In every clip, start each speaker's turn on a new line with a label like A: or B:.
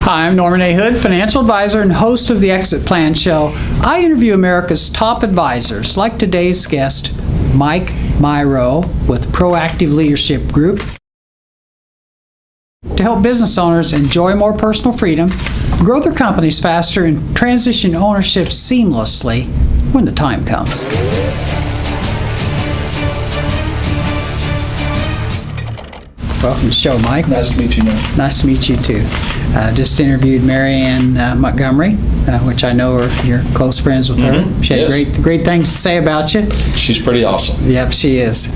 A: Hi, I'm Norman A. Hood, financial advisor and host of the Exit Plan Show. I interview America's top advisors, like today's guest, Mike Mirau with ProActive Leadership Group, to help business owners enjoy more personal freedom, grow their companies faster, and transition ownership seamlessly when the time comes. Welcome to the show, Mike.
B: Nice to meet you, man.
A: Nice to meet you, too. Just interviewed Mary Ann Montgomery, which I know you're close friends with her. She had great things to say about you.
B: She's pretty awesome.
A: Yep, she is.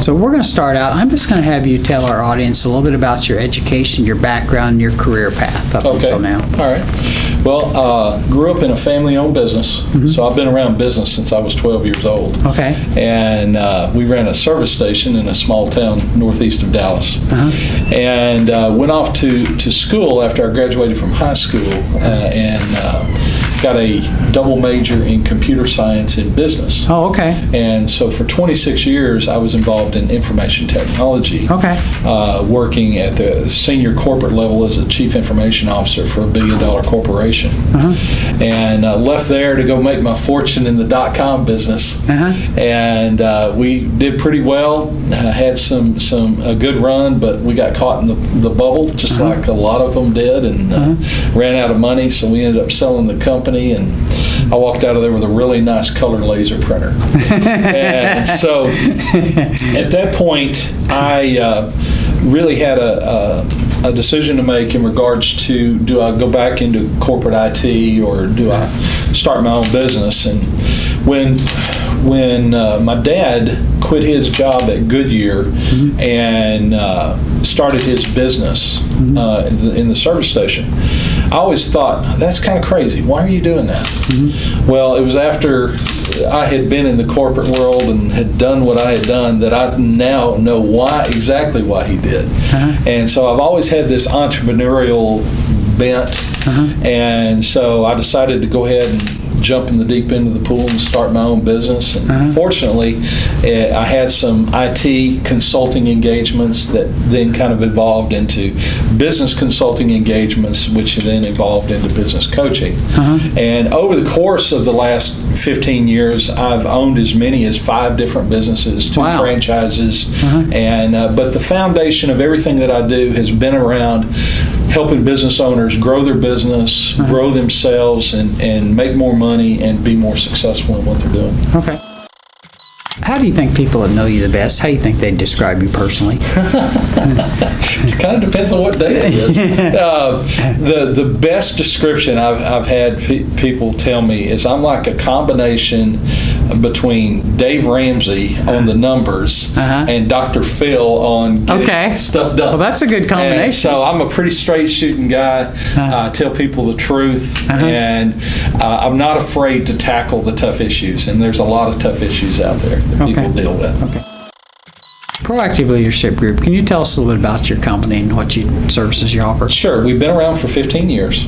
A: So we're going to start out. I'm just going to have you tell our audience a little bit about your education, your background, and your career path up until now.
B: All right. Well, grew up in a family-owned business, so I've been around business since I was 12 years old.
A: Okay.
B: And we ran a service station in a small town northeast of Dallas. And went off to school after I graduated from high school and got a double major in computer science and business.
A: Oh, okay.
B: And so for 26 years, I was involved in information technology.
A: Okay.
B: Working at the senior corporate level as a chief information officer for a billion-dollar corporation. And left there to go make my fortune in the dot-com business. And we did pretty well. Had a good run, but we got caught in the bubble, just like a lot of them did, and ran out of money. So we ended up selling the company. And I walked out of there with a really nice color laser printer. And so at that point, I really had a decision to make in regards to, do I go back into corporate IT or do I start my own business? And when my dad quit his job at Goodyear and started his business in the service station, I always thought, that's kind of crazy. Why are you doing that? Well, it was after I had been in the corporate world and had done what I had done that I now know exactly why he did. And so I've always had this entrepreneurial bent. And so I decided to go ahead and jump in the deep end of the pool and start my own business. And fortunately, I had some IT consulting engagements that then kind of evolved into business consulting engagements, which then evolved into business coaching. And over the course of the last 15 years, I've owned as many as 5 different businesses, 2 franchises, and but the foundation of everything that I do has been around helping business owners grow their business, grow themselves, and make more money and be more successful in what they're doing.
A: Okay. How do you think people that know you the best, how do you think they describe you personally?
B: It kind of depends on what day it is. The best description I've had people tell me is I'm like a combination between Dave Ramsey on the numbers and Dr. Phil on getting stuff done.
A: Well, that's a good combination.
B: And so I'm a pretty straight shooting guy. I tell people the truth, and I'm not afraid to tackle the tough issues, and there's a lot of tough issues out there that people deal with.
A: ProActive Leadership Group, can you tell us a little bit about your company and what services you offer?
B: Sure. We've been around for 15 years.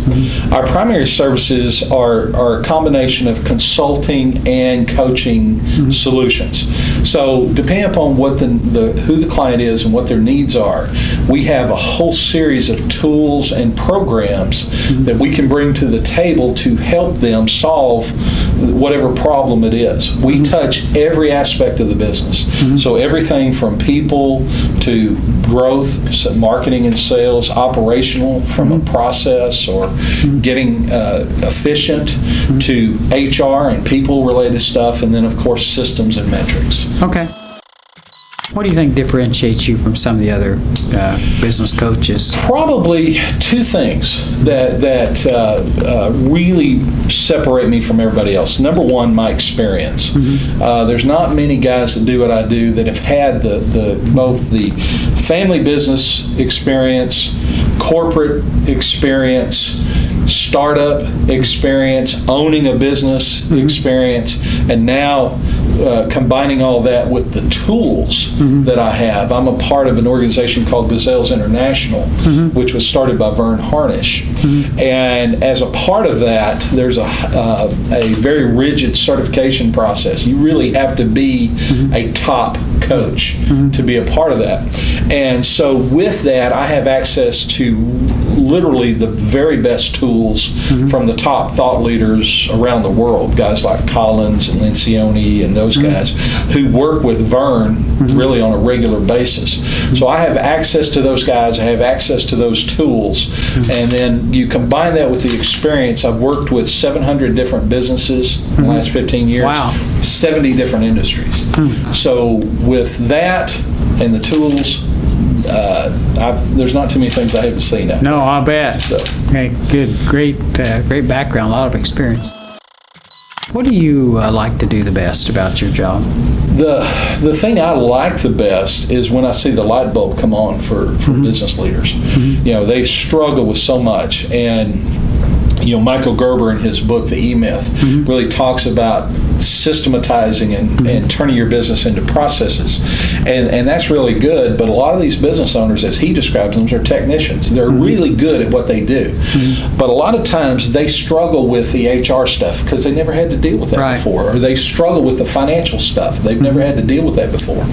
B: Our primary services are a combination of consulting and coaching solutions. So depending upon what who the client is and what their needs are, we have a whole series of tools and programs that we can bring to the table to help them solve whatever problem it is. We touch every aspect of the business. So everything from people to growth, marketing and sales, operational from a process or getting efficient to HR and people related stuff, and then of course systems and metrics.
A: Okay. What do you think differentiates you from some of the other business coaches?
B: Probably 2 things that really separate me from everybody else. Number one, my experience. There's not many guys that do what I do that have had both the family business experience, corporate experience, startup experience, owning a business experience, and now combining all that with the tools that I have. I'm a part of an organization called Gazelles International, which was started by Vern Harnish. And as a part of that, there's a very rigid certification process. You really have to be a top coach to be a part of that. And so with that, I have access to literally the very best tools from the top thought leaders around the world, guys like Collins and Lencioni and those guys who work with Vern really on a regular basis. So I have access to those guys, I have access to those tools, and then you combine that with the experience. I've worked with 700 different businesses in the last 15 years,
A: Wow.
B: 70 different industries. So with that and the tools, there's not too many things I haven't seen out
A: No, I'll bet.
B: So.
A: Okay, good. Great background, a lot of experience. What do you like to do the best about your job?
B: The thing I like the best is when I see the light bulb come on for business leaders. You know, they struggle with so much, and you know, Michael Gerber in his book, The E-Myth, really talks about systematizing and turning your business into processes. And that's really good, but a lot of these business owners, as he describes them, are technicians. They're really good at what they do. But a lot of times they struggle with the HR stuff because they never had to deal with that before, or they struggle with the financial stuff. They've never had to deal with that before.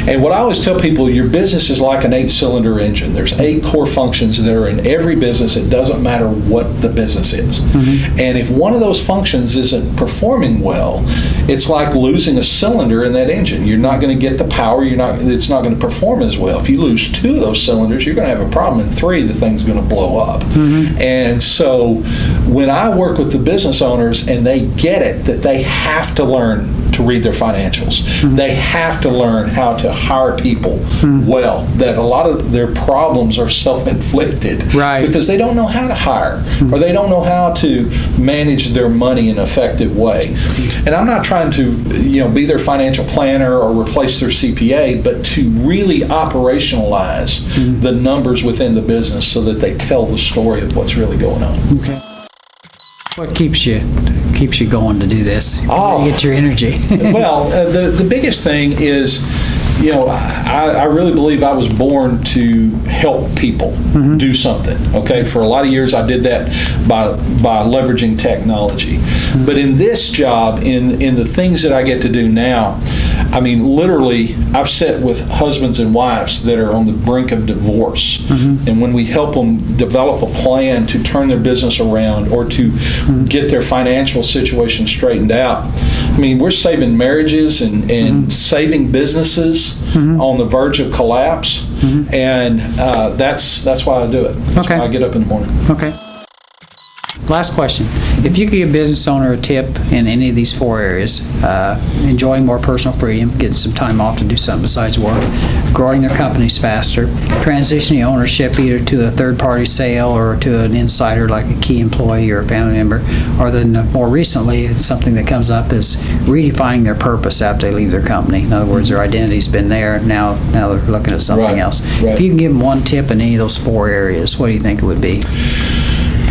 B: And what I always tell people, your business is like an 8-cylinder engine. There's 8 core functions that are in every business. It doesn't matter what the business is. And if one of those functions isn't performing well, it's like losing a cylinder in that engine. You're not going to get the power. It's not going to perform as well. If you lose 2 of those cylinders, you're going to have a problem. And 3, the thing's going to blow up. And so when I work with the business owners and they get it, that they have to learn to read their financials. They have to learn how to hire people well, that a lot of their problems are self-inflicted because they don't know how to hire or they don't know how to manage their money in an effective way. And I'm not trying to be their financial planner or replace their CPA, but to really operationalize the numbers within the business so that they tell the story of what's really going on.
A: Okay. What keeps you going to do this? Where do you get your energy?
B: Well, the biggest thing is, I really believe I was born to help people do something. Okay, for a lot of years I did that by leveraging technology. But in this job, in the things that I get to do now, I mean, literally, I've sat with husbands and wives that are on the brink of divorce. And when we help them develop a plan to turn their business around or to get their financial situation straightened out, I mean, we're saving marriages and saving businesses on the verge of collapse. And that's why I do it. That's why I get up in the morning.
A: Okay. Last question. If you could give a business owner a tip in any of these 4 areas, enjoying more personal freedom, getting some time off to do something besides work, growing their companies faster, transitioning ownership either to a third-party sale or to an insider like a key employee or a family member, or then more recently, it's something that comes up is redefining their purpose after they leave their company. In other words, their identity's been there, now they're looking at something else. If you can give them one tip in any of those 4 areas, what do you think it would be?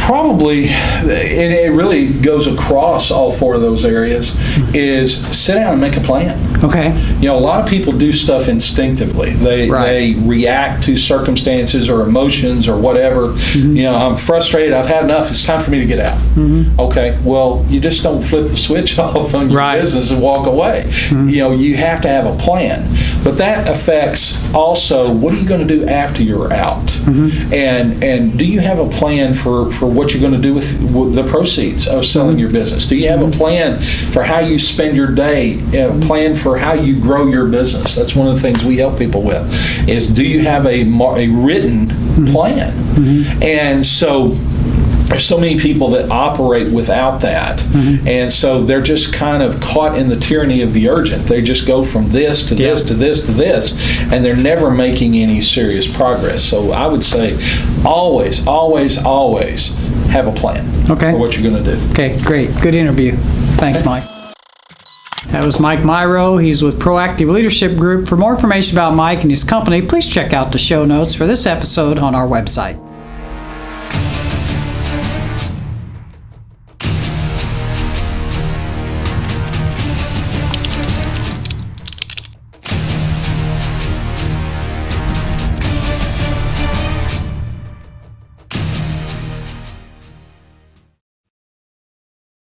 B: Probably, and it really goes across all 4 of those areas, is sit down and make a plan.
A: Okay.
B: A lot of people do stuff instinctively. They react to circumstances or emotions or whatever. I'm frustrated, I've had enough, it's time for me to get out. Okay, well, you just don't flip the switch off on your business and walk away. You have to have a plan. But that affects also, what are you going to do after you're out? And do you have a plan for what you're going to do with the proceeds of selling your business? Do you have a plan for how you spend your day, a plan for how you grow your business? That's one of the things we help people with, is do you have a written plan? And so there's so many people that operate without that, and so they're just kind of caught in the tyranny of the urgent. They just go from this to this to this to this, and they're never making any serious progress. So I would say always, always, always have a plan for what you're going to do.
A: Okay, great. Good interview. Thanks, Mike. That was Mike Mirau. He's with ProActive Leadership Group. For more information about Mike and his company, please check out the show notes for this episode on our website.